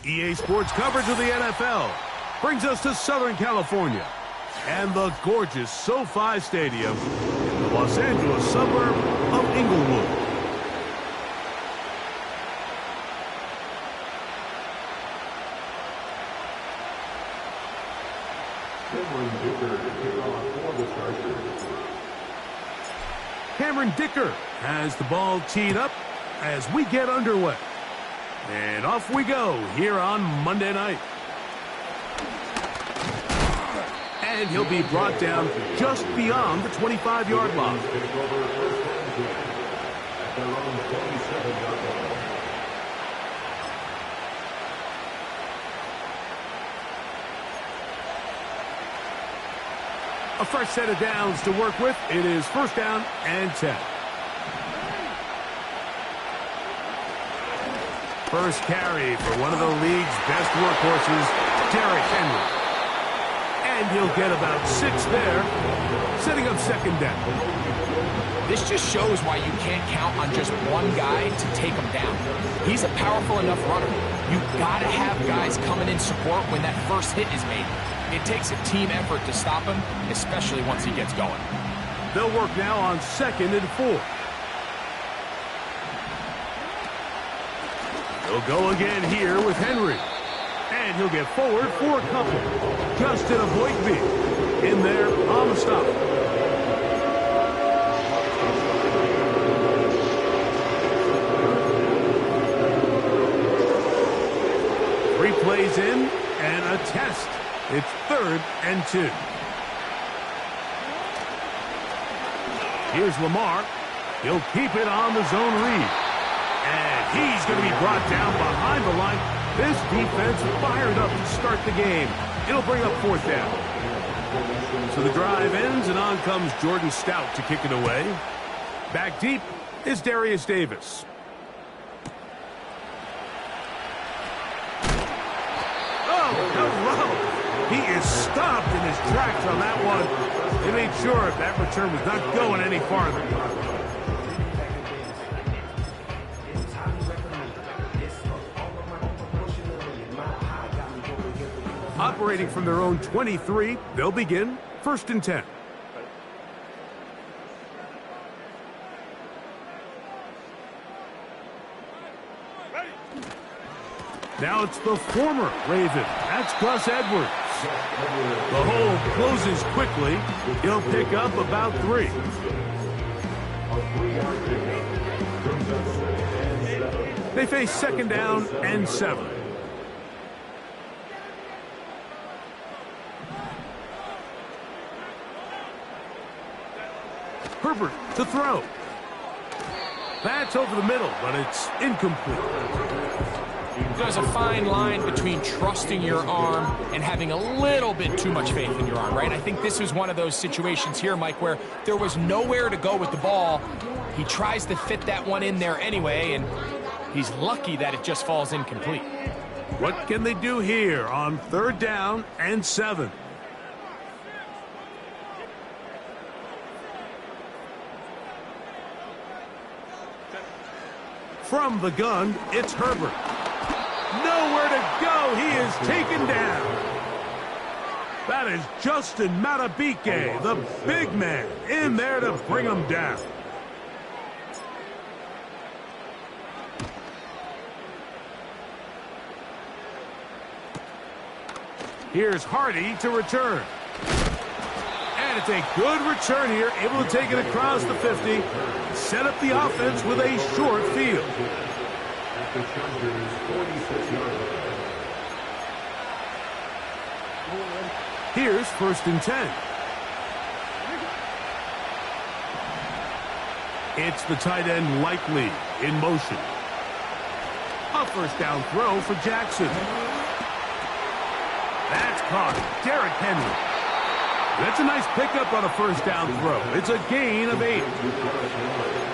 EA Sports coverage of the NFL brings us to Southern California and the gorgeous SoFi Stadium in the Los Angeles suburb of Inglewood. Cameron Dicker has the ball teed up as we get underway. And off we go here on Monday night. And he'll be brought down just beyond the 25-yard line. A fresh set of downs to work with. It is first down and 10. First carry for one of the league's best workhorses, Derrick Henry. And he'll get about 6 there, setting up second down. This just shows why you can't count on just one guy to take him down. He's a powerful enough runner. You've got to have guys coming in support when that first hit is made. It takes a team effort to stop him, especially once he gets going. They'll work now on 2nd and 4. He'll go again here with Henry. And he'll get forward for a couple. Justin Avoidby in there on the stop. 3 plays in and a test. It's 3rd and 2. Here's Lamar. He'll keep it on the zone read. And he's going to be brought down behind the line. This defense fired up to start the game. It'll bring up 4th down. So the drive ends, and on comes Jordan Stout to kick it away. Back deep is Darius Davis. Oh, hello. He is stopped in his tracks on that one. They made sure that return was not going any farther. Operating from their own 23, they'll begin 1st and 10. Now it's the former Raven. That's Gus Edwards. The hole closes quickly. He'll pick up about 3. They face 2nd down and 7. Herbert to throw. That's over the middle, but it's incomplete. There's a fine line between trusting your arm and having a little bit too much faith in your arm, right? I think this was one of those situations here, Mike, where there was nowhere to go with the ball. He tries to fit that one in there anyway, and he's lucky that it just falls incomplete. What can they do here on 3rd down and 7? From the gun, it's Herbert. Nowhere to go. He is taken down. That is Justin Matabike, the big man, in there to bring him down. Here's Hardy to return. And it's a good return here, able to take it across the 50, set up the offense with a short field. Here's 1st and 10. It's the tight end Likely in motion. A 1st down throw for Jackson. That's caught. Derrick Henry. That's a nice pickup on a first down throw. It's a gain of 8.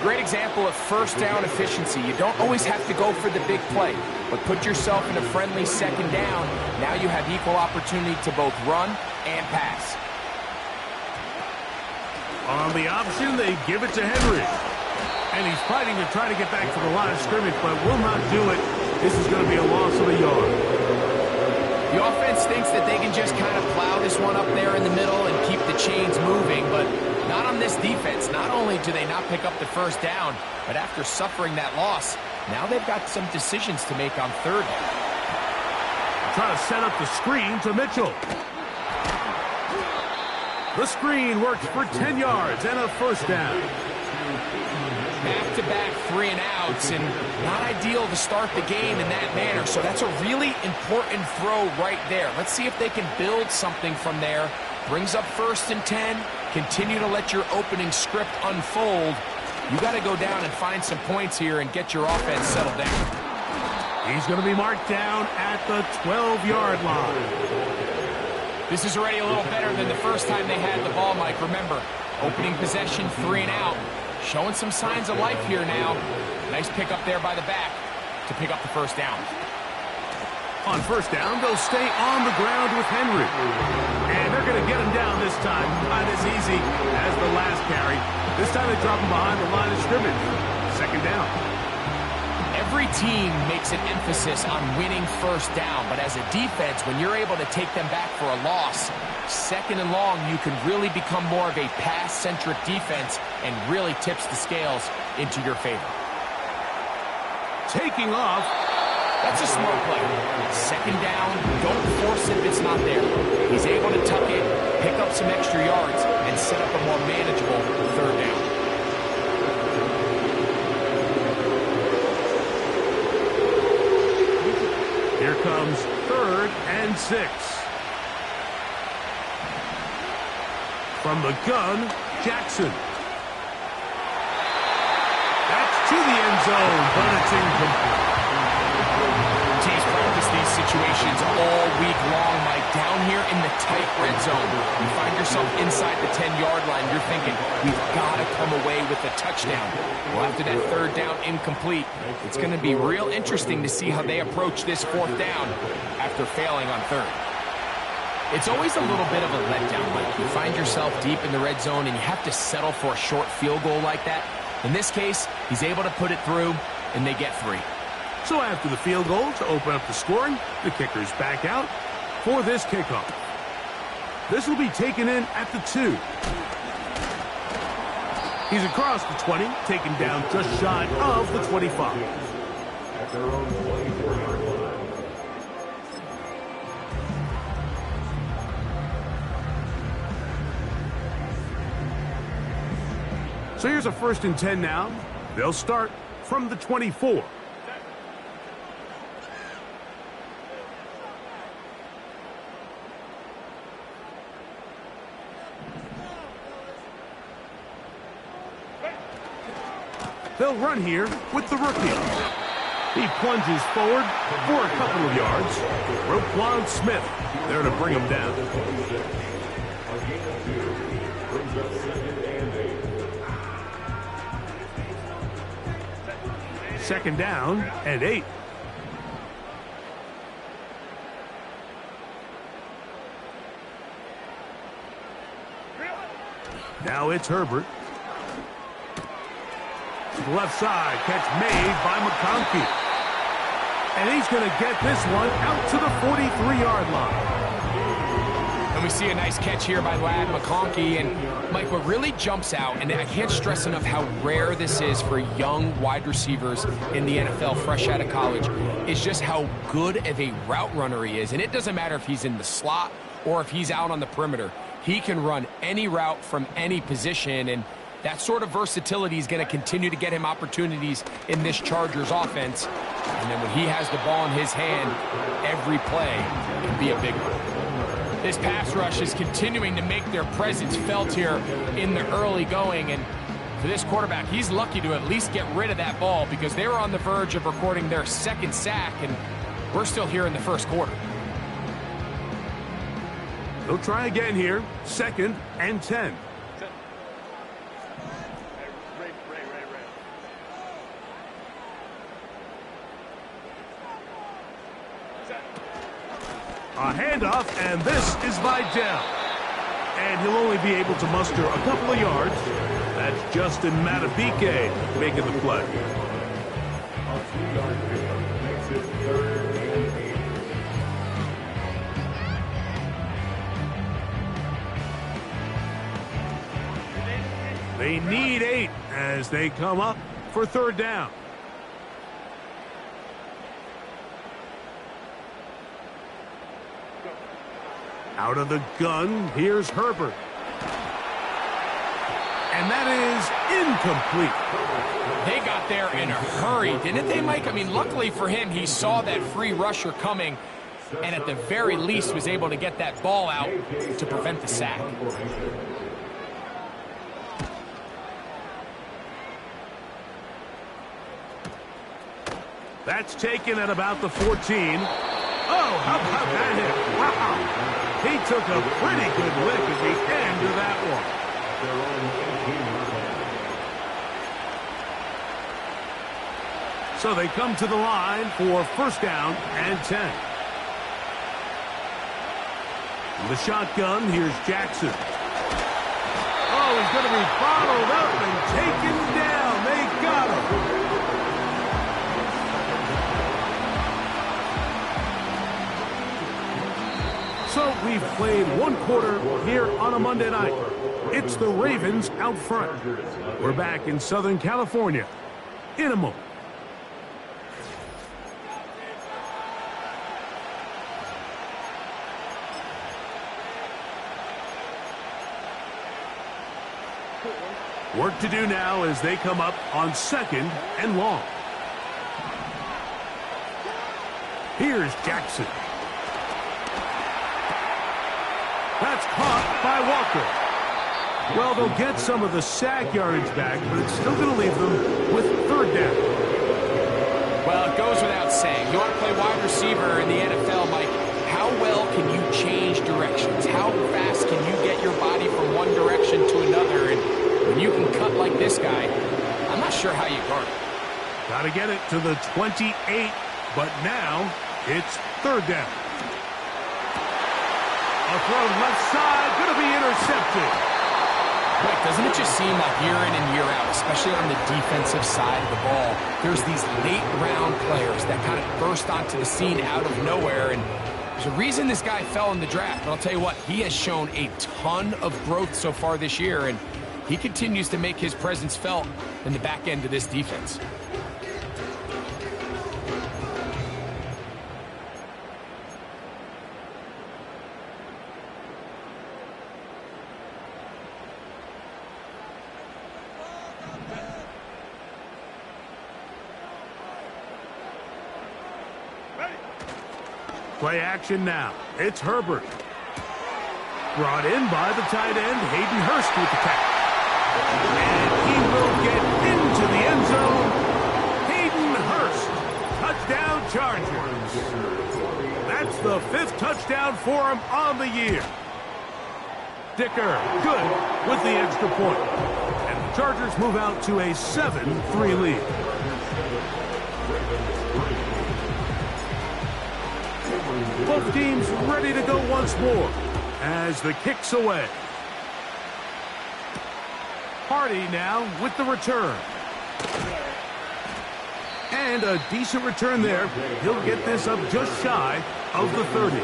Great example of first down efficiency. You don't always have to go for the big play, but put yourself in a friendly second down. Now you have equal opportunity to both run and pass. On the option, they give it to Henry. And he's fighting to try to get back to the line of scrimmage, but will not do it. This is going to be a loss of a yard. The offense thinks that they can just kind of plow this one up there in the middle and keep the chains moving, but not on this defense. Not only do they not pick up the first down, but after suffering that loss, now they've got some decisions to make on third down. Trying to set up the screen to Mitchell. The screen works for 10 yards and a first down. Back-to-back 3-and-outs, and not ideal to start the game in that manner, so that's a really important throw right there. Let's see if they can build something from there. Brings up 1st and 10. Continue to let your opening script unfold. You got to go down and find some points here and get your offense settled down. He's going to be marked down at the 12-yard line. This is already a little better than the first time they had the ball, Mike. Remember, opening possession, 3-and-out. Showing some signs of life here now. Nice pick up there by the back to pick up the first down. On first down, they'll stay on the ground with Henry. And they're going to get him down this time. Not as easy as the last carry. This time they drop him behind the line of scrimmage. Second down. Every team makes an emphasis on winning first down, but as a defense, when you're able to take them back for a loss, second and long, you can really become more of a pass-centric defense and really tips the scales into your favor. Taking off. That's a smart play. Second down, don't force it if it's not there. He's able to tuck it, pick up some extra yards, and set up a more manageable third down. Here comes 3rd and 6. From the gun, Jackson. That's to the end zone, but it's incomplete. Teams practice these situations all week long, Mike. Down here in the tight red zone, you find yourself inside the 10-yard line. You're thinking, we've got to come away with a touchdown. Well, after that third down incomplete, it's going to be real interesting to see how they approach this fourth down after failing on third. It's always a little bit of a letdown, Mike. You find yourself deep in the red zone and you have to settle for a short field goal like that. In this case, he's able to put it through, and they get 3. So after the field goal to open up the scoring, the kicker's back out for this kickoff. This will be taken in at the 2. He's across the 20, taken down just shy of the 25. At their own 24-yard line. So here's a 1st and 10 now. They'll start from the 24. They'll run here with the rookie. He plunges forward for a couple of yards. Roquan Smith there to bring him down. Second down and 8. Now it's Herbert. Left side, catch made by McConkey. And he's going to get this one out to the 43-yard line. And we see a nice catch here by Lad McConkey. And, Mike, what really jumps out, and I can't stress enough how rare this is for young wide receivers in the NFL fresh out of college, is just how good of a route runner he is. And it doesn't matter if he's in the slot or if he's out on the perimeter. He can run any route from any position, and that sort of versatility is going to continue to get him opportunities in this Chargers offense. And then when he has the ball in his hand, every play can be a big one. This pass rush is continuing to make their presence felt here in the early going. And for this quarterback, he's lucky to at least get rid of that ball because they were on the verge of recording their 2nd sack, and we're still here in the 1st quarter. They'll try again here. 2nd and 10. A handoff, and this is Vidal. And he'll only be able to muster a couple of yards. That's Justin Matabike making the play. They need 8 as they come up for 3rd down. Out of the gun, here's Herbert. And that is incomplete. They got there in a hurry, didn't they, Mike? I mean, luckily for him, he saw that free rusher coming and at the very least was able to get that ball out to prevent the sack. That's taken at about the 14. Oh, how about that hit? Wow. He took a pretty good lick at the end of that one. So they come to the line for 1st down and 10. In the shotgun, here's Jackson. Oh, he's going to be bottled up and taken down. They got him. So we've played 1 quarter here on a Monday night. It's the Ravens out front. We're back in Southern California in a moment. Work to do now as they come up on 2nd and long. Here's Jackson. That's caught by Walker. Well, they'll get some of the sack yardage back, but it's still going to leave them with 3rd down. Well, it goes without saying. You want to play wide receiver in the NFL, Mike. How well can you change directions? How fast can you get your body from one direction to another? And when you can cut like this guy, I'm not sure how you guard it. Got to get it to the 28, but now it's 3rd down. A throw left side, going to be intercepted. Wait, doesn't it just seem like year in and year out, especially on the defensive side of the ball, there's these late-round players that kind of burst onto the scene out of nowhere, and there's a reason this guy fell in the draft. But I'll tell you what, he has shown a ton of growth so far this year, and he continues to make his presence felt in the back end of this defense. Play action now. It's Herbert. Brought in by the tight end, Hayden Hurst with the tackle. And he will get into the end zone. Hayden Hurst. Touchdown Chargers. That's the 5th touchdown for him on the year. Dicker, good with the extra point. And the Chargers move out to a 7-3 lead. Both teams ready to go once more as the kick's away. Hardy now with the return. And a decent return there. He'll get this up just shy of the 30.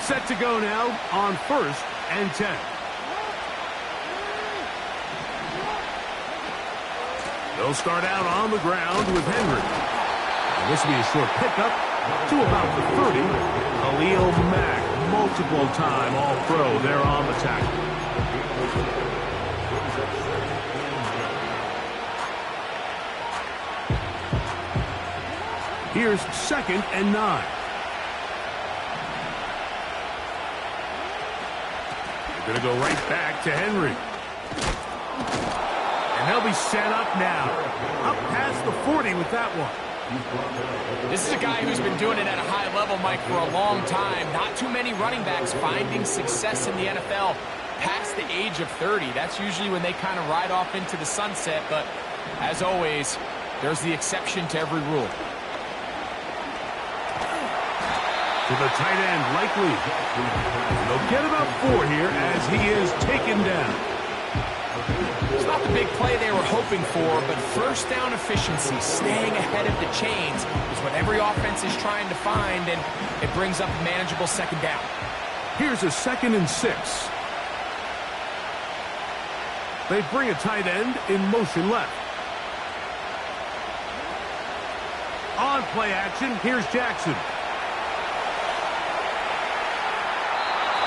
Set to go now on 1st and 10. They'll start out on the ground with Henry. And this will be a short pickup to about the 30. Khalil Mack, multiple time all-pro there on the tackle. Here's 2nd and 9. They're going to go right back to Henry. And they'll be set up now. Up past the 40 with that one. This is a guy who's been doing it at a high level, Mike, for a long time. Not too many running backs finding success in the NFL past the age of 30. That's usually when they kind of ride off into the sunset, but as always, there's the exception to every rule. To the tight end, Likely. They'll get about 4 here as he is taken down. It's not the big play they were hoping for, but first down efficiency, staying ahead of the chains, is what every offense is trying to find, and it brings up a manageable second down. Here's a 2nd and 6. They bring a tight end in motion left. On play action, here's Jackson.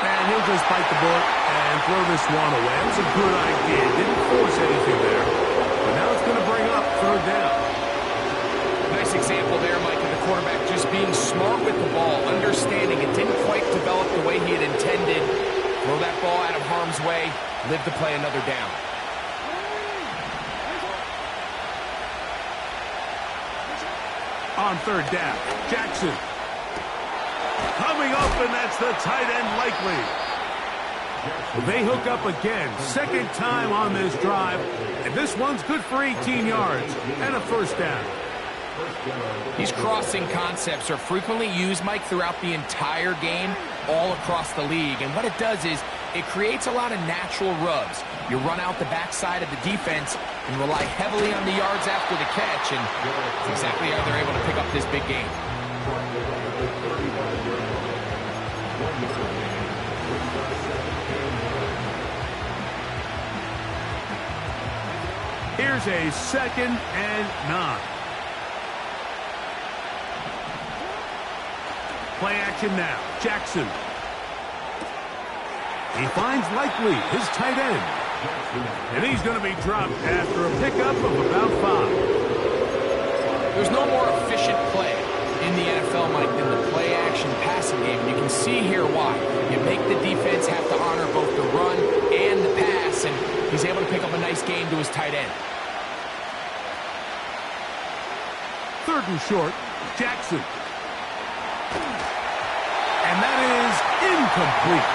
And he'll just bite the bullet and throw this one away. It was a good idea. Didn't force anything there. But now it's going to bring up 3rd down. Nice example there, Mike, of the quarterback just being smart with the ball, understanding it didn't quite develop the way he had intended. Throw that ball out of harm's way, live to play another down. On 3rd down, Jackson. Coming up, and that's the tight end Likely. They hook up again, 2nd time on this drive, and this one's good for 18 yards and a 1st down. These crossing concepts are frequently used, Mike, throughout the entire game, all across the league, and what it does is it creates a lot of natural rubs. You run out the backside of the defense and rely heavily on the yards after the catch, and that's exactly how they're able to pick up this big game. Here's a 2nd and 9. Play action now. Jackson. He finds Likely, his tight end. And he's going to be dropped after a pickup of about 5. There's no more efficient play in the NFL, Mike, than the play-action passing game. And you can see here why. You make the defense have to honor both the run and the pass, and he's able to pick up a nice gain to his tight end. 3rd and short, Jackson. And that is incomplete.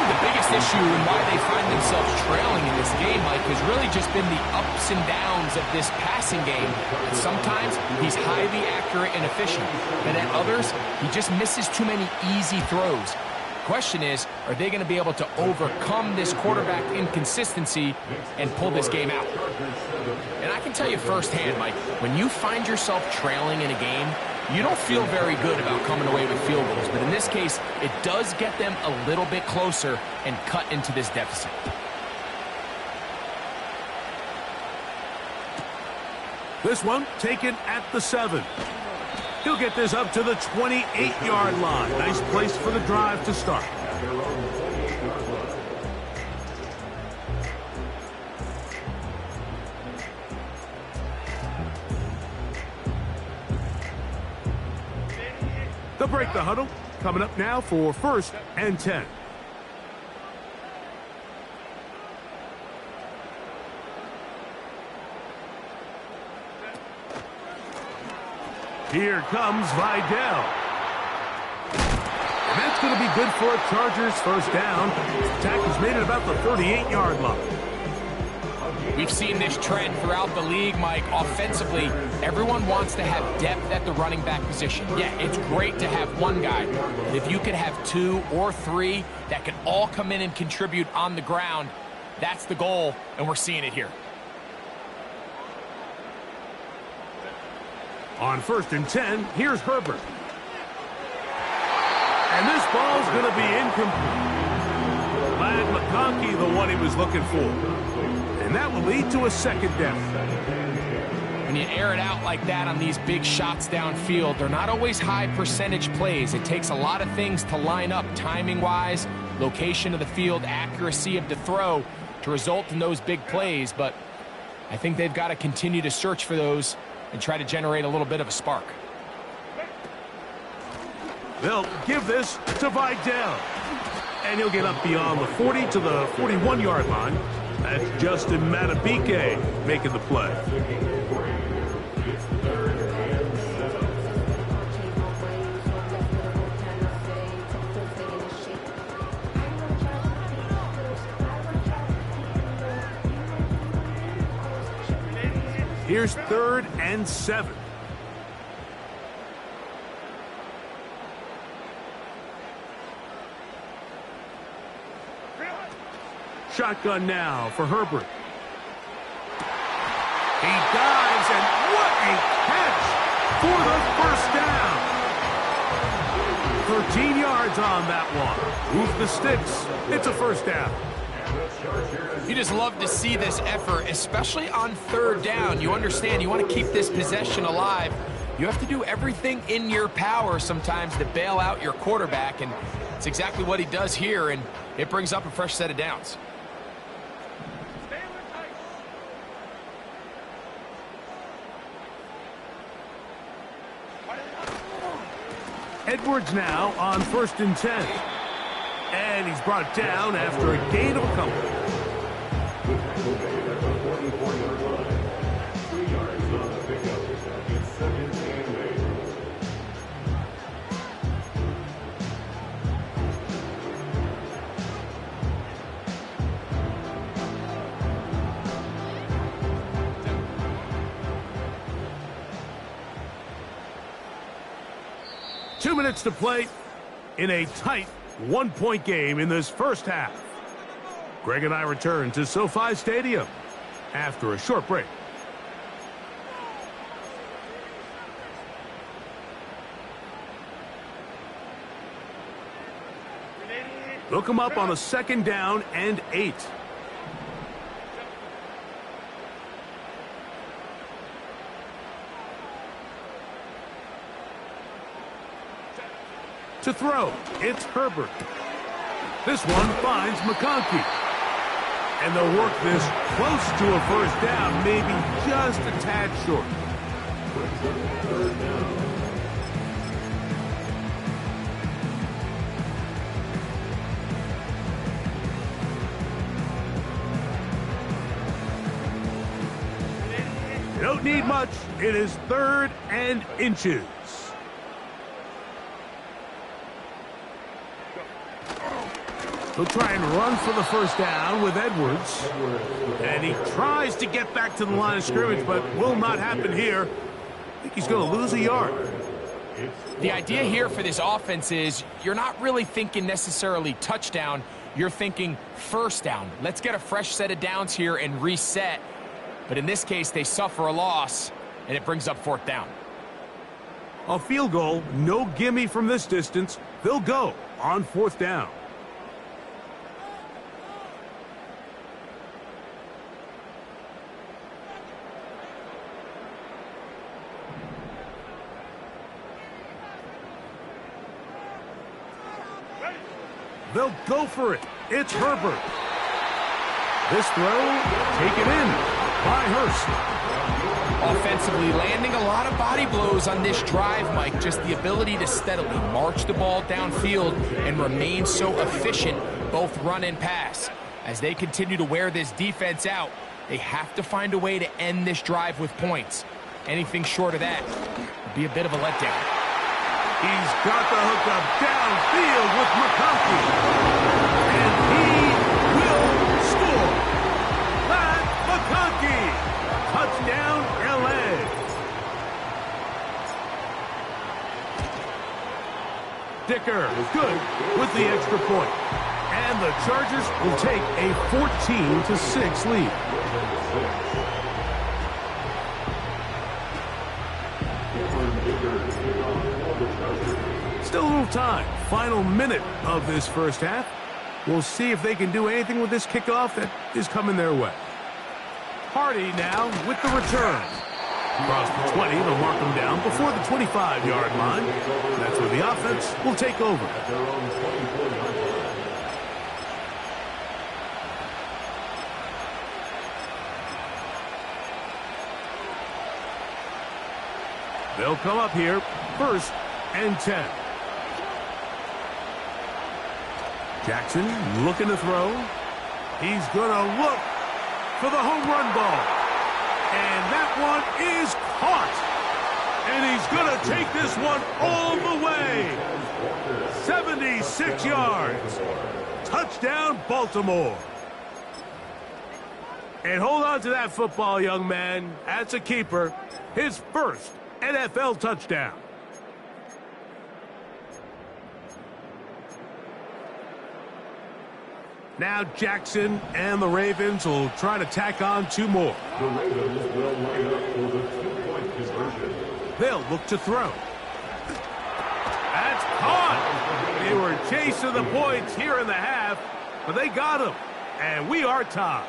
The biggest issue and why they find themselves trailing in this game, Mike, has really just been the ups and downs of this passing game. And sometimes he's highly accurate and efficient, but at others, he just misses too many easy throws. Question is, are they going to be able to overcome this quarterback inconsistency and pull this game out? And I can tell you firsthand, Mike, when you find yourself trailing in a game, you don't feel very good about coming away with field goals. But in this case, it does get them a little bit closer and cut into this deficit. This one taken at the 7. He'll get this up to the 28-yard line. Nice place for the drive to start. They'll break the huddle. Coming up now for 1st and 10. Here comes Vidal. And that's going to be good for a Chargers 1st down. Attack has made it about the 38-yard line. We've seen this trend throughout the league, Mike. Offensively, everyone wants to have depth at the running back position. Yeah, it's great to have one guy. But if you could have 2 or 3 that can all come in and contribute on the ground, that's the goal, and we're seeing it here. On 1st and 10, here's Herbert. And this ball's going to be incomplete. Glad McConkey, the one he was looking for. And that will lead to a 2nd down. When you air it out like that on these big shots downfield, they're not always high percentage plays. It takes a lot of things to line up timing-wise, location of the field, accuracy of the throw to result in those big plays. But I think they've got to continue to search for those and try to generate a little bit of a spark. They'll give this to Vidal. And he'll get up beyond the 40 to the 41-yard line. That's Justin Matabike making the play. Here's 3rd and 7. Shotgun now for Herbert. He dives, and what a catch for the first down. 13 yards on that one. Move the sticks. It's a first down. You just love to see this effort, especially on 3rd down. You understand, you want to keep this possession alive. You have to do everything in your power sometimes to bail out your quarterback, and it's exactly what he does here, and it brings up a fresh set of downs. Edwards now on 1st and 10. And he's brought down after a gain of a couple. Two minutes to play in a tight one-point game in this first half. Greg and I return to SoFi Stadium after a short break. They'll come up on a 2nd down and 8. To throw, it's Herbert. This one finds McConkey. And they'll work this close to a first down, maybe just a tad short. You don't need much. It is 3rd and inches. He'll try and run for the first down with Edwards. And he tries to get back to the line of scrimmage, but will not happen here. I think he's going to lose a yard. The idea here for this offense is you're not really thinking necessarily touchdown. You're thinking first down. Let's get a fresh set of downs here and reset. But in this case, they suffer a loss, and it brings up 4th down. A field goal, no gimme from this distance. They'll go on 4th down. They'll go for it. It's Herbert. This throw, taken in by Hurst. Offensively landing a lot of body blows on this drive, Mike. Just the ability to steadily march the ball downfield and remain so efficient, both run and pass. As they continue to wear this defense out, they have to find a way to end this drive with points. Anything short of that would be a bit of a letdown. He's got the hookup downfield with McConkey. And he will score. Pat McConkey. Touchdown, L.A. Dicker, good with the extra point. And the Chargers will take a 14-6 lead. Still a little time. Final minute of this first half. We'll see if they can do anything with this kickoff that is coming their way. Hardy now with the return. Across the 20, they'll mark them down before the 25-yard line. That's where the offense will take over. They'll come up here, 1st and 10. Jackson looking to throw. He's going to look, for the home run ball. And that one is caught. And he's going to take this one all the way. 76 yards. Touchdown, Baltimore. And hold on to that football, young man. That's a keeper. His first NFL touchdown. Now Jackson and the Ravens will try to tack on 2 more. The Ravens will line up for the 2-point conversion. They'll look to throw. That's caught. They were chasing the points here in the half, but they got him. And we are tied.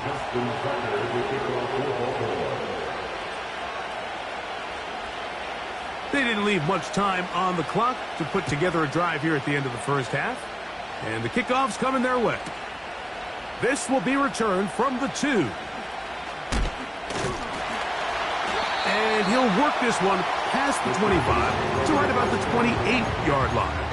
Justin Tucker will kick off for Baltimore. They didn't leave much time on the clock to put together a drive here at the end of the first half. And the kickoff's coming their way. This will be returned from the 2. And he'll work this one past the 25 to right about the 28-yard line.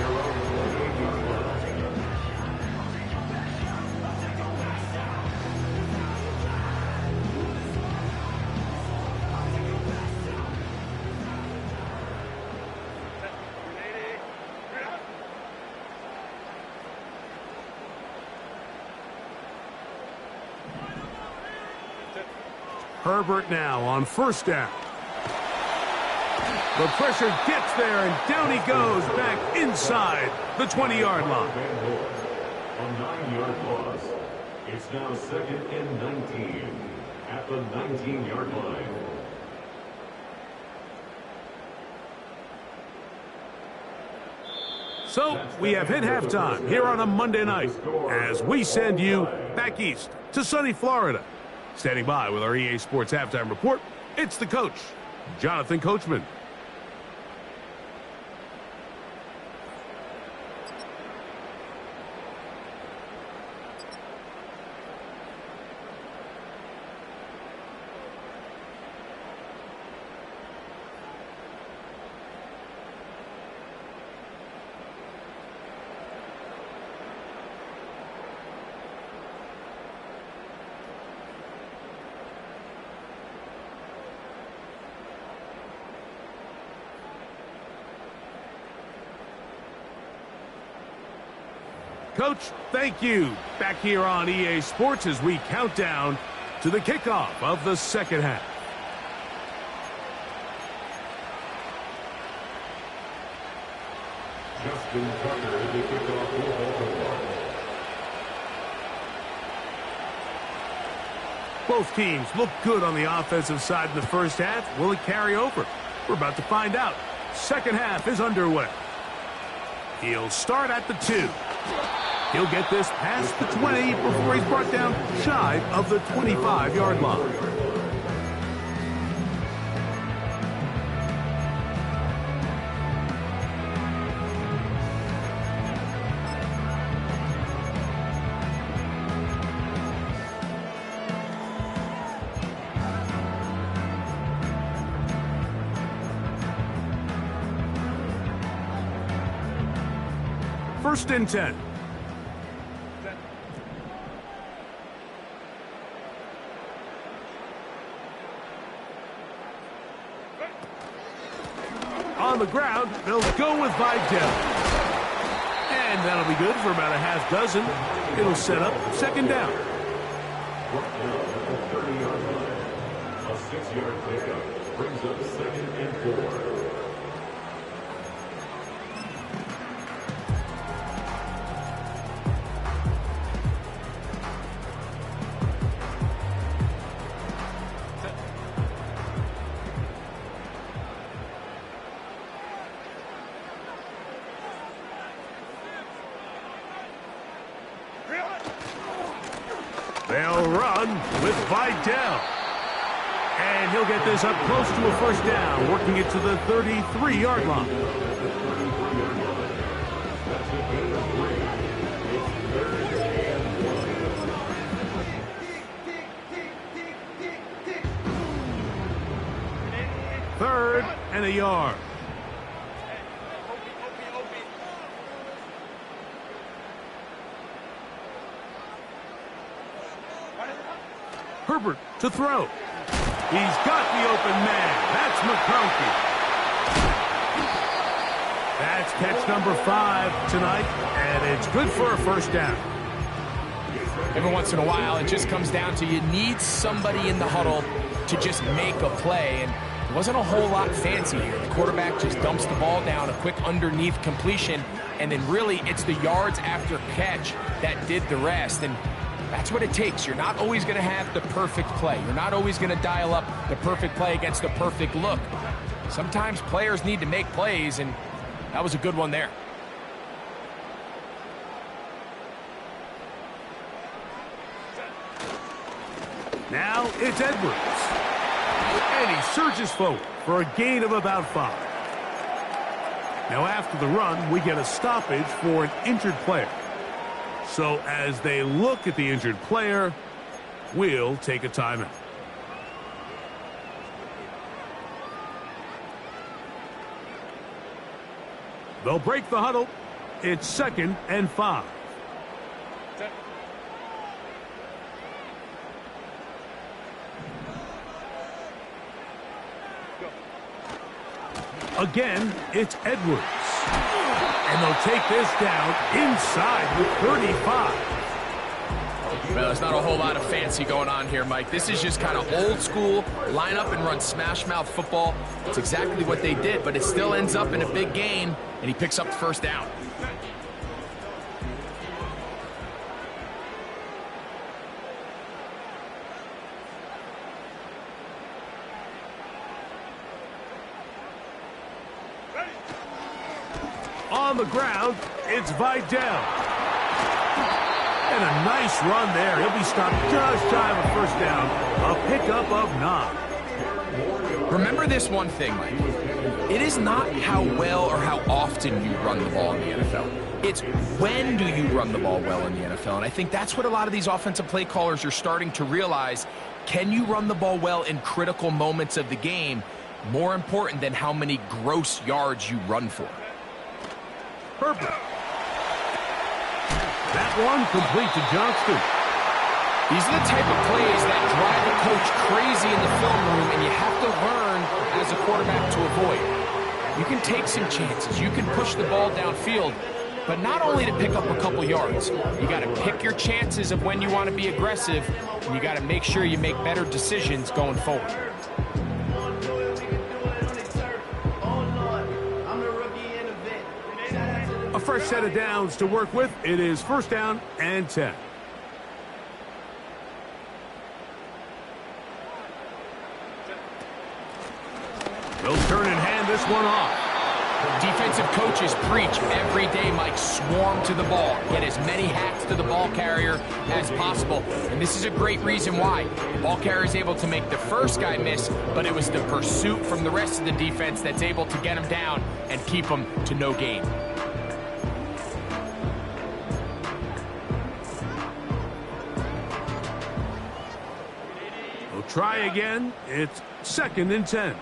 Herbert now on first down. The pressure gets there, and down he goes back inside the 20-yard line. A 9-yard loss. It's now 2nd and 19 at the 19-yard line. So we have hit halftime here on a Monday night as we send you back east to sunny Florida. Standing by with our EA Sports Halftime Report, it's the coach, Jonathan Coachman. Coach, thank you. Back here on EA Sports as we count down to the kickoff of the second half. Justin Tucker to kick off for Baltimore. Both teams look good on the offensive side in the first half. Will it carry over? We're about to find out. Second half is underway. He'll start at the 2. He'll get this past the 20 before he's brought down shy of the 25-yard line. First and 10. On the ground, they'll go with Vidal. And that'll be good for about a half dozen. It'll set up second down. Brought down at the 30-yard line. A 6-yard pickup brings up 2nd and 4. They'll run with Vidal. And he'll get this up close to a first down, working it to the 33-yard line. That's a gain of 3. It's 3rd and 1. 3rd and a yard. Herbert to throw. He's got the open man. That's McConkey. That's catch number 5 tonight, and it's good for a first down. Every once in a while, it just comes down to you need somebody in the huddle to just make a play, and it wasn't a whole lot fancy here. The quarterback just dumps the ball down, a quick underneath completion, and then really it's the yards after catch that did the rest, and that's what it takes. You're not always going to have the perfect play. You're not always going to dial up the perfect play against the perfect look. Sometimes players need to make plays, and that was a good one there. Now it's Edwards. And he surges forward for a gain of about 5. Now after the run, we get a stoppage for an injured player. So as they look at the injured player, we'll take a timeout. They'll break the huddle. It's 2nd and 5. Again, it's Edwards. And they'll take this down inside the 35. Well, there's not a whole lot of fancy going on here, Mike. This is just kind of old school, line up and run smash mouth football. It's exactly what they did, but it still ends up in a big gain, and he picks up the first down. On the ground, it's Vidal. And a nice run there. He'll be stopped just shy of a first down. A pickup of 9. Remember this one thing, Mike. It is not how well or how often you run the ball in the NFL. It's when do you run the ball well in the NFL. And I think that's what a lot of these offensive play callers are starting to realize. Can you run the ball well in critical moments of the game? More important than how many gross yards you run for. Herbert. That one complete to Johnston. These are the type of plays that drive a coach crazy in the film room, and you have to learn as a quarterback to avoid. You can take some chances. You can push the ball downfield, but not only to pick up a couple yards. You got to pick your chances of when you want to be aggressive, and you got to make sure you make better decisions going forward. A fresh set of downs to work with. It is 1st down and 10. They'll turn and hand this one off. Defensive coaches preach every day, Mike, swarm to the ball. Get as many hats to the ball carrier as possible. And this is a great reason why. The ball carrier is able to make the first guy miss, but it was the pursuit from the rest of the defense that's able to get him down and keep him to no gain. We'll try again. It's 2nd and 10.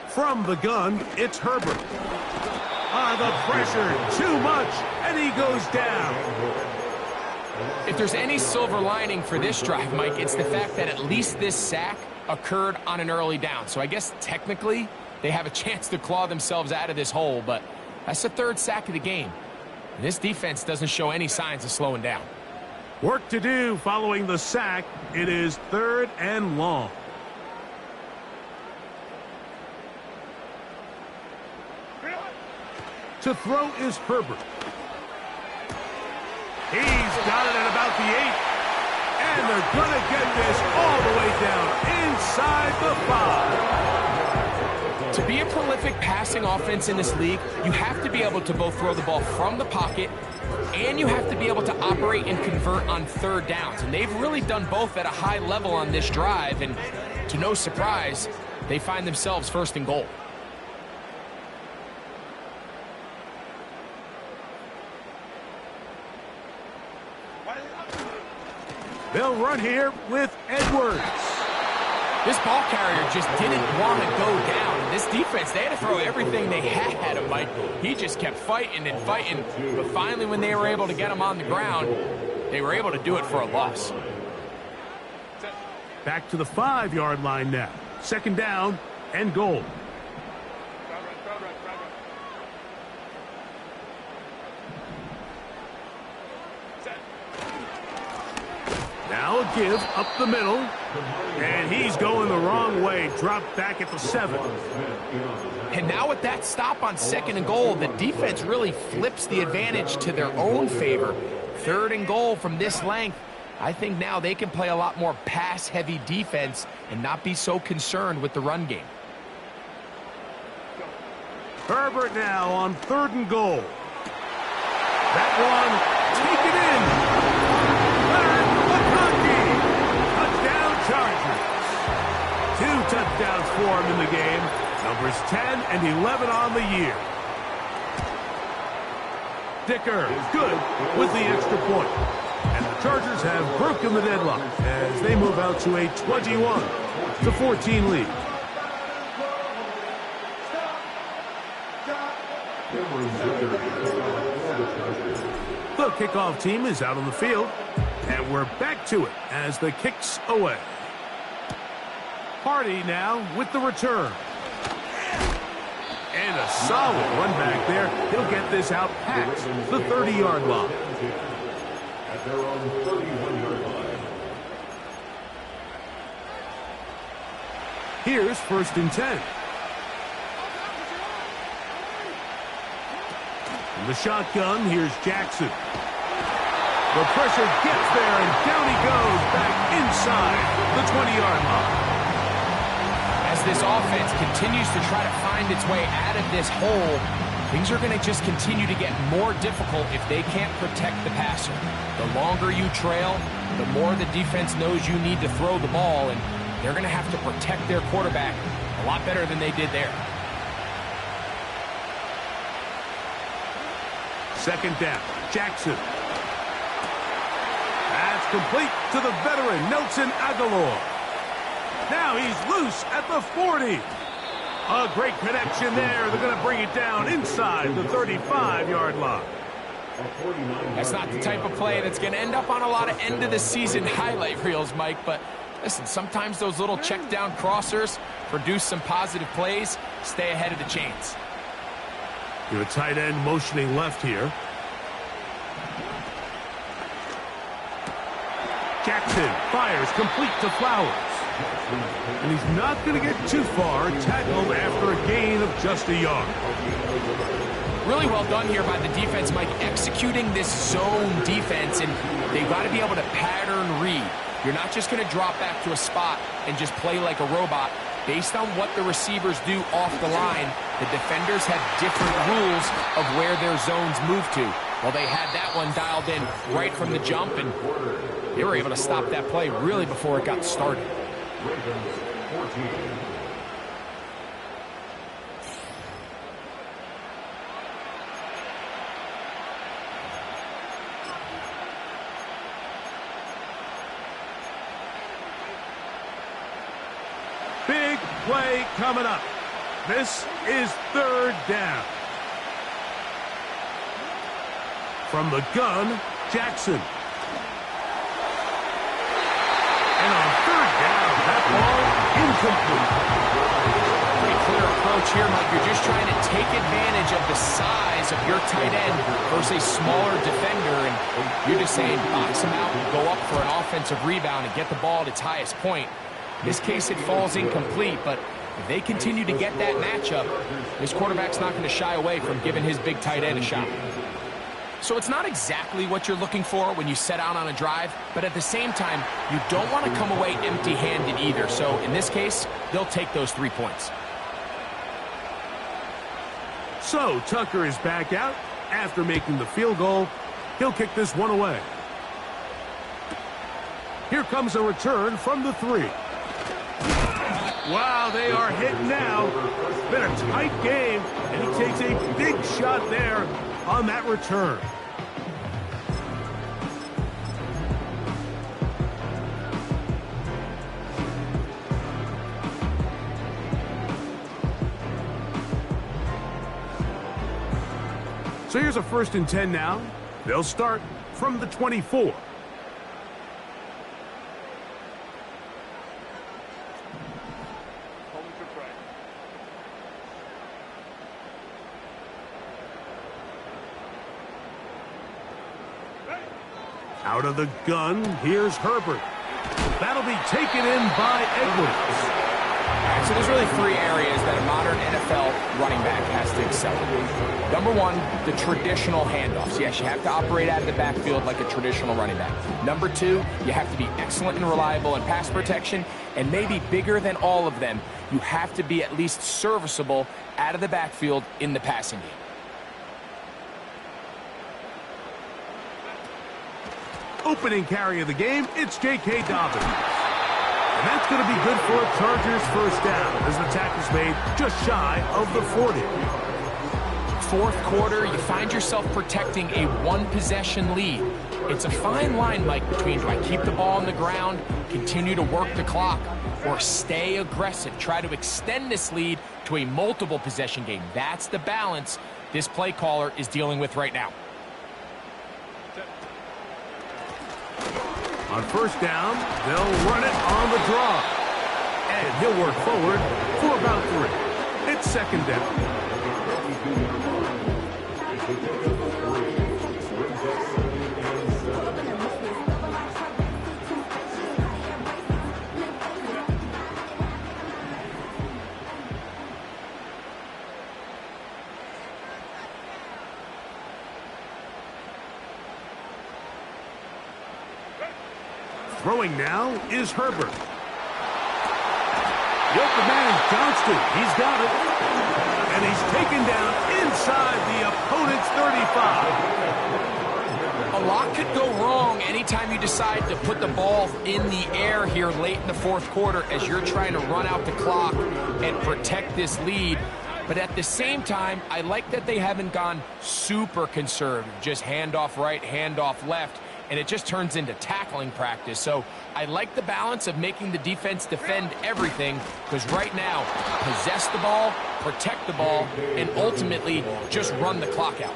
From the gun, it's Herbert. The pressure, too much, and he goes down. If there's any silver lining for this drive, Mike, it's the fact that at least this sack occurred on an early down. So I guess technically they have a chance to claw themselves out of this hole, but that's the 3rd sack of the game. And this defense doesn't show any signs of slowing down. Work to do following the sack. It is 3rd and long. To throw is Herbert. He's got it at about the 8. And they're going to get this all the way down inside the 5. To be a prolific passing offense in this league, you have to be able to both throw the ball from the pocket and you have to be able to operate and convert on 3rd downs. And they've really done both at a high level on this drive. And to no surprise, they find themselves 1st and goal. They'll run here with Edwards. This ball carrier just didn't want to go down. And this defense, they had to throw everything they had at him, Mike. He just kept fighting and fighting. But finally, when they were able to get him on the ground, they were able to do it for a loss. Back to the 5-yard line now. Second down and goal. Now a give up the middle. And he's going the wrong way. Dropped back at the 7. And now with that stop on second and goal, the defense really flips the advantage to their own favor. Third and goal from this length. I think now they can play a lot more pass-heavy defense and not be so concerned with the run game. Herbert now on third and goal. That one, take it in. Leonard McConkey. Touchdown Chargers. 2 touchdowns for him in the game. Numbers 10 and 11 on the year. Dicker is good with the extra point. And the Chargers have broken the deadlock as they move out to a 21-14 lead. The kickoff team is out on the field, and we're back to it as the kick's away. Hardy now with the return. And a solid run back there. He'll get this out past the 30-yard line. At their own 31-yard line. Here's 1st and 10. In the shotgun, here's Jackson. The pressure gets there, and down he goes back inside the 20-yard line. As this offense continues to try to find its way out of this hole, things are going to just continue to get more difficult if they can't protect the passer. The longer you trail, the more the defense knows you need to throw the ball, and they're going to have to protect their quarterback a lot better than they did there. Second down, Jackson. That's complete to the veteran, Nelson Aguilar. Now he's loose at the 40. A great connection there. They're going to bring it down inside the 35-yard line. That's not the type of play that's going to end up on a lot of end-of-the-season highlight reels, Mike, but listen, sometimes those little check-down crossers produce some positive plays. Stay ahead of the chains. You have a tight end motioning left here. Jackson fires complete to Flowers. And he's not going to get too far, tackled after a gain of just a yard. Really well done here by the defense, Mike, executing this zone defense, and they've got to be able to pattern read. You're not just going to drop back to a spot and just play like a robot. Based on what the receivers do off the line, the defenders have different rules of where their zones move to. Well, they had that one dialed in right from the jump, and they were able to stop that play really before it got started. Ravens 14. Big play coming up. This is third down. From the gun, Jackson. And on third down, that ball incomplete. Pretty clear approach here, Mike. You're just trying to take advantage of the size of your tight end versus a smaller defender, and you're just saying box him out and go up for an offensive rebound and get the ball at its highest point. In this case, it falls incomplete, but if they continue to get that matchup, this quarterback's not going to shy away from giving his big tight end a shot. So it's not exactly what you're looking for when you set out on a drive, but at the same time, you don't want to come away empty-handed either. So in this case, they'll take those 3 points. So Tucker is back out after making the field goal. He'll kick this one away. Here comes a return from the 3. Wow, they are hit now. Been a tight game, and he takes a big shot there on that return. So here's a 1st and 10 now. They'll start from the 24. Out of the gun, here's Herbert. That'll be taken in by Edwards. All right, so there's really 3 areas that a modern NFL running back has to excel in. Number 1, the traditional handoffs. Yes, you have to operate out of the backfield like a traditional running back. Number 2, you have to be excellent and reliable in pass protection, and maybe bigger than all of them, you have to be at least serviceable out of the backfield in the passing game. Opening carry of the game, it's J.K. Dobbins. And that's going to be good for a Chargers 1st down as the tackle's made just shy of the 40. 4th quarter, you find yourself protecting a 1-possession lead. It's a fine line, Mike, between do I keep the ball on the ground, continue to work the clock, or stay aggressive, try to extend this lead to a multiple possession game. That's the balance this play caller is dealing with right now. On 1st down, they'll run it on the draw. And he'll work forward for about 3. It's 2nd down. Throwing now is Herbert. The open man is Johnston. He's got it. And he's taken down inside the opponent's 35. A lot could go wrong anytime you decide to put the ball in the air here late in the 4th quarter as you're trying to run out the clock and protect this lead. But at the same time, I like that they haven't gone super conservative, just handoff right, handoff left, and it just turns into tackling practice. So I like the balance of making the defense defend everything, because right now, possess the ball, protect the ball, and ultimately just run the clock out.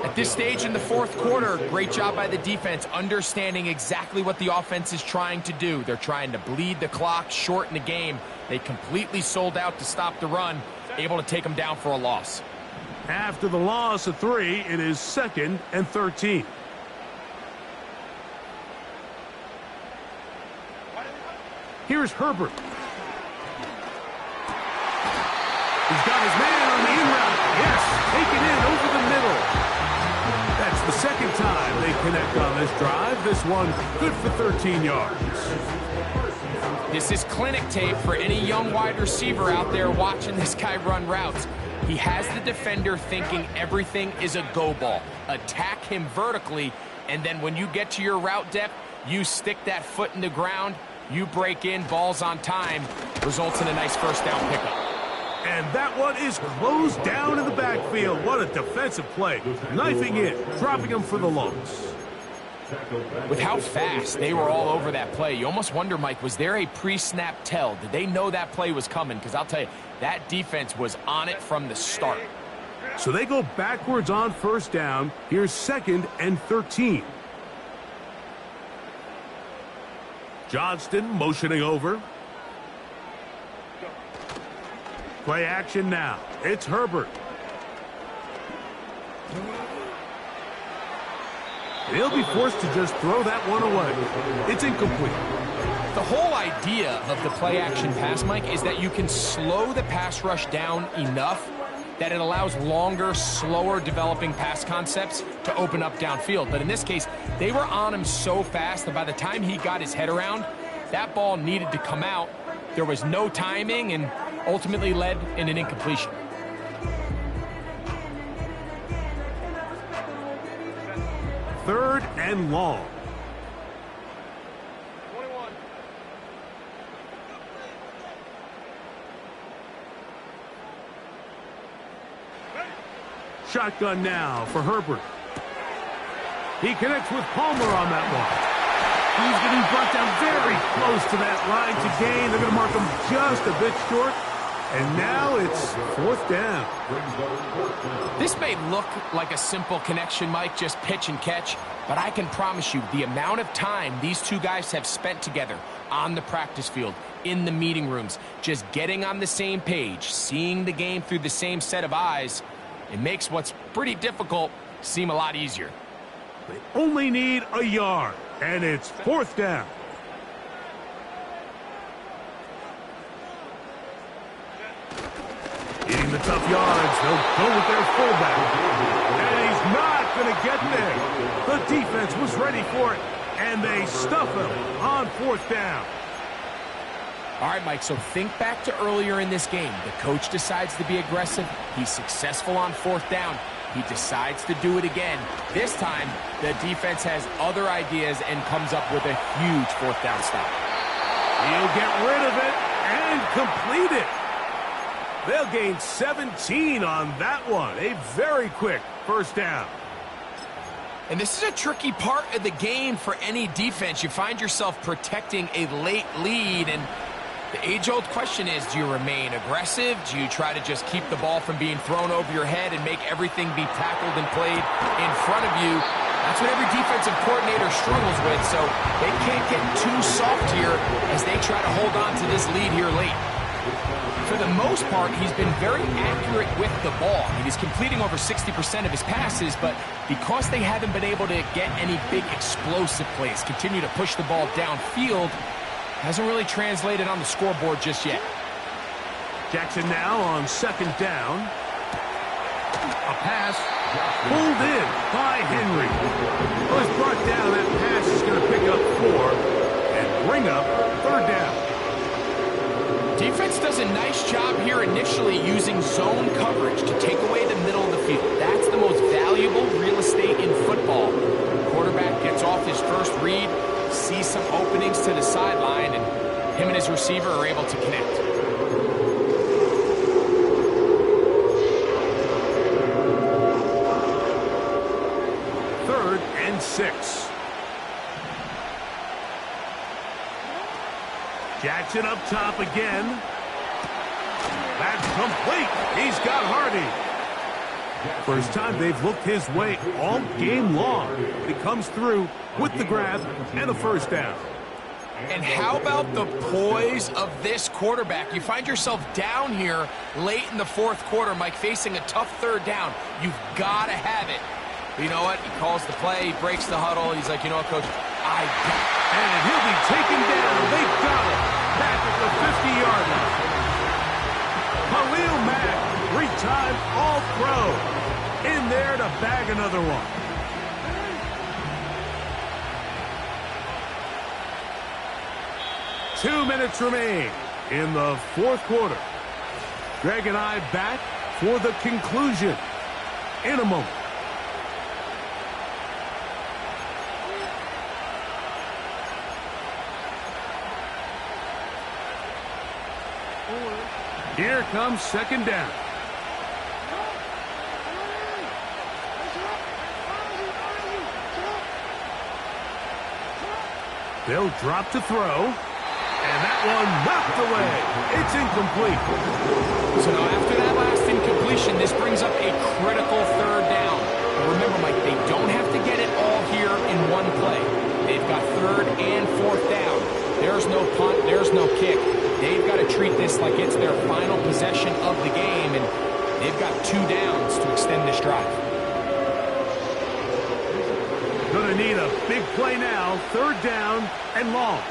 At this stage in the 4th quarter, great job by the defense, understanding exactly what the offense is trying to do. They're trying to bleed the clock, shorten the game. They completely sold out to stop the run, able to take them down for a loss. After the loss of 3, it is 2nd and 13. Here's Herbert. He's got his man on the in route. Yes, taken in over the middle. That's the 2nd time they connect on this drive. This one good for 13 yards. This is clinic tape for any young wide receiver out there watching this guy run routes. He has the defender thinking everything is a go ball. Attack him vertically, and then when you get to your route depth, you stick that foot in the ground, you break in, balls on time, results in a nice 1st down pickup. And that one is closed down in the backfield. What a defensive play. Knifing in, dropping him for the loss. With how fast they were all over that play, you almost wonder, Mike, was there a pre-snap tell? Did they know that play was coming? Because I'll tell you, that defense was on it from the start. So they go backwards on 1st down. Here's 2nd and 13. Johnston motioning over. Play action now. It's Herbert. They'll be forced to just throw that one away. It's incomplete. The whole idea of the play action pass, Mike, is that you can slow the pass rush down enough that it allows longer, slower developing pass concepts to open up downfield. But in this case, they were on him so fast that by the time he got his head around, that ball needed to come out. There was no timing and ultimately led in an incompletion. Third and long. Shotgun now for Herbert. He connects with Palmer on that one. He's getting brought down very close to that line to gain. They're going to mark him just a bit short. And now it's fourth down. This may look like a simple connection, Mike, just pitch and catch, but I can promise you the amount of time these two guys have spent together on the practice field, in the meeting rooms, just getting on the same page, seeing the game through the same set of eyes, it makes what's pretty difficult seem a lot easier. They only need a yard, and it's fourth down. Getting the tough yards, they'll go with their fullback. And he's not going to get there. The defense was ready for it, and they stuff him on fourth down. All right, Mike, so think back to earlier in this game. The coach decides to be aggressive. He's successful on fourth down. He decides to do it again. This time, the defense has other ideas and comes up with a huge fourth down stop. He'll get rid of it and complete it. They'll gain 17 on that one. A very quick first down. And this is a tricky part of the game for any defense. You find yourself protecting a late lead, and the age-old question is, do you remain aggressive? Do you try to just keep the ball from being thrown over your head and make everything be tackled and played in front of you? That's what every defensive coordinator struggles with, so they can't get too soft here as they try to hold on to this lead here late. For the most part, he's been very accurate with the ball. I mean, he's completing over 60% of his passes, but because they haven't been able to get any big explosive plays, continue to push the ball downfield, hasn't really translated on the scoreboard just yet. Jackson now on second down. A pass pulled in by Henry. Well, it's brought down. That pass is going to pick up 4 and bring up third down. Defense does a nice job here initially using zone coverage to take away the middle of the field. That's the most valuable real estate in football. The quarterback gets off his first read, sees some openings to the sideline, and him and his receiver are able to connect. Third and 6. Jackson up top again. That's complete. He's got Hardy. First time they've looked his way all game long. But he comes through with the grab and a first down. And how about the poise of this quarterback? You find yourself down here late in the fourth quarter, Mike, facing a tough third down. You've got to have it. But you know what? He calls the play, he breaks the huddle. He's like, you know what, Coach? I got it. And he'll be taken down. They've got him back at the 50-yard line. Khalil Mack, 3-time All-Pro, in there to bag another one. Two minutes remain in the fourth quarter. Greg and I back for the conclusion in a moment. Here comes second down. They'll drop to throw. And that one knocked away. It's incomplete. So now after that last incompletion, this brings up a critical third down. But remember, Mike, they don't have to get it all here in one play. They've got third and fourth down. There's no punt. There's no kick. They've got to treat this like it's their final possession of the game, and they've got 2 downs to extend this drive. Gonna need a big play now. Third down and long.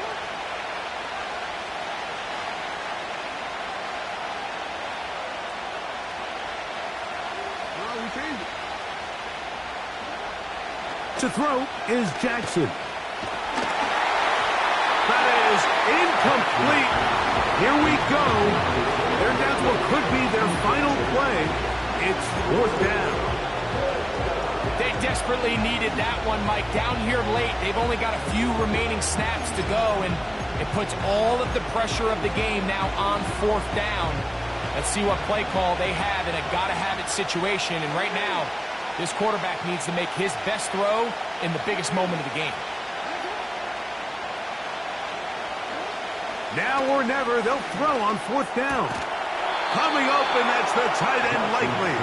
To throw is Jackson. That is incomplete. Here we go. They're down to what could be their final play. It's fourth down. They desperately needed that one, Mike. Down here late, they've only got a few remaining snaps to go, and it puts all of the pressure of the game now on fourth down. Let's see what play call they have in a gotta-have-it situation, and right now, this quarterback needs to make his best throw in the biggest moment of the game. Now or never, they'll throw on fourth down. Coming open, that's the tight end likely.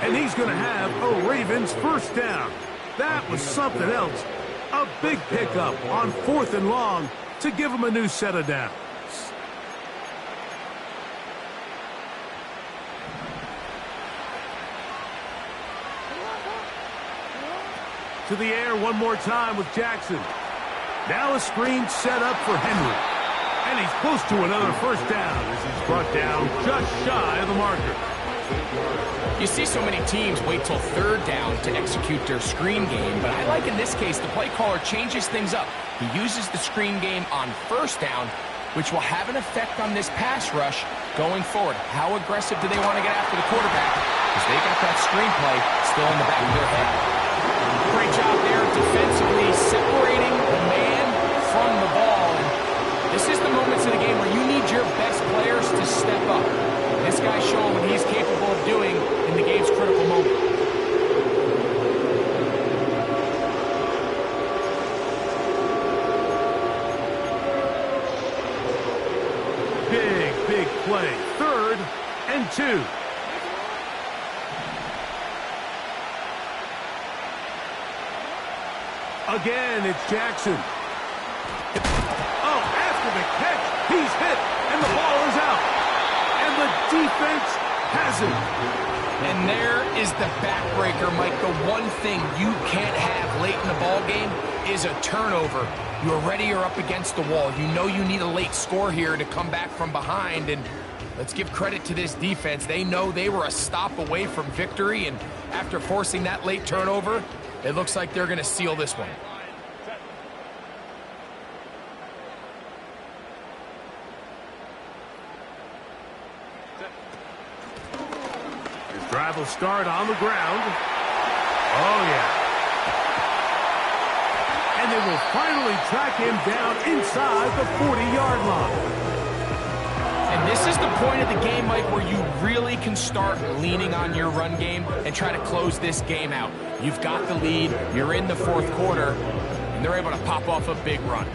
And he's going to have a Ravens first down. That was something else. A big pickup on 4th and long to give him a new set of downs. To the air one more time with Jackson. Now a screen set up for Henry. And he's close to another first down as he's brought down just shy of the marker. You see so many teams wait till 3rd down to execute their screen game, but I like in this case the play caller changes things up. He uses the screen game on 1st down, which will have an effect on this pass rush going forward. How aggressive do they want to get after the quarterback? Because they got that screenplay still in the back of their head. Great job there defensively separating the man from the ball. And this is the moments of the game where you need your best players to step up. This guy's showing what he's capable of doing in the game's critical moment. Big play. 3rd and 2. Again, it's Jackson. Oh, after the catch, he's hit, and the ball is out. And the defense has it. And there is the backbreaker, Mike. The one thing you can't have late in the ball game is a turnover. You're ready, you're up against the wall. You know you need a late score here to come back from behind. And let's give credit to this defense. They know they were a stop away from victory. And after forcing that late turnover, it looks like they're going to seal this one. Drive will start on the ground. Oh, yeah. And they will finally track him down inside the 40-yard line. And this is the point of the game, Mike, where you really can start leaning on your run game and try to close this game out. You've got the lead, you're in the 4th quarter, and they're able to pop off a big run.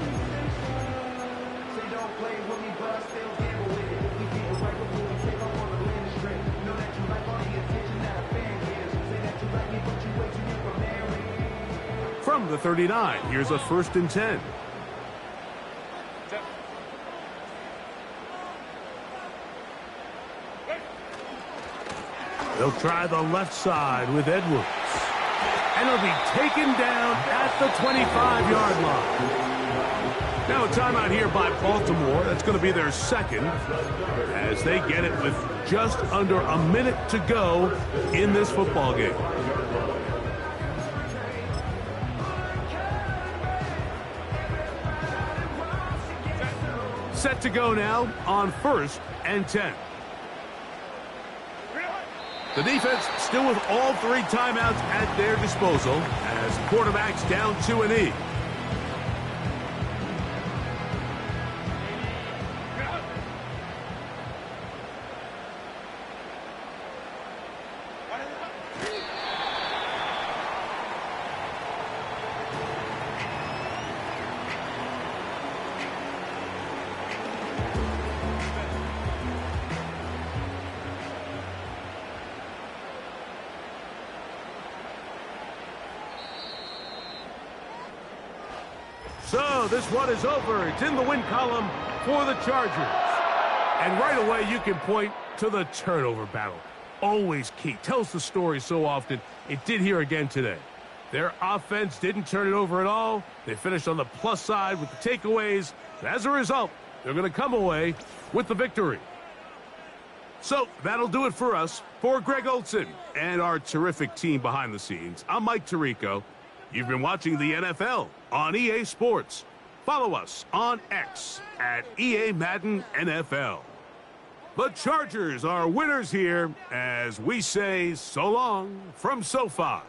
From the 39, here's a 1st and 10. They'll try the left side with Edwards. And he'll be taken down at the 25-yard line. Now a timeout here by Baltimore. That's going to be their 2nd as they get it with just under a minute to go in this football game. Set to go now on 1st and 10. The defense still with all 3 timeouts at their disposal as quarterback's down to an E. So this one is over. It's in the win column for the Chargers. And right away you can point to the turnover battle. Always key. Tells the story so often. It did here again today. Their offense didn't turn it over at all. They finished on the plus side with the takeaways. And as a result, they're going to come away with the victory. So that'll do it for us. For Greg Olson and our terrific team behind the scenes, I'm Mike Tirico. You've been watching the NFL on EA Sports. Follow us on X at EA Madden NFL. The Chargers are winners here as we say so long from SoFi.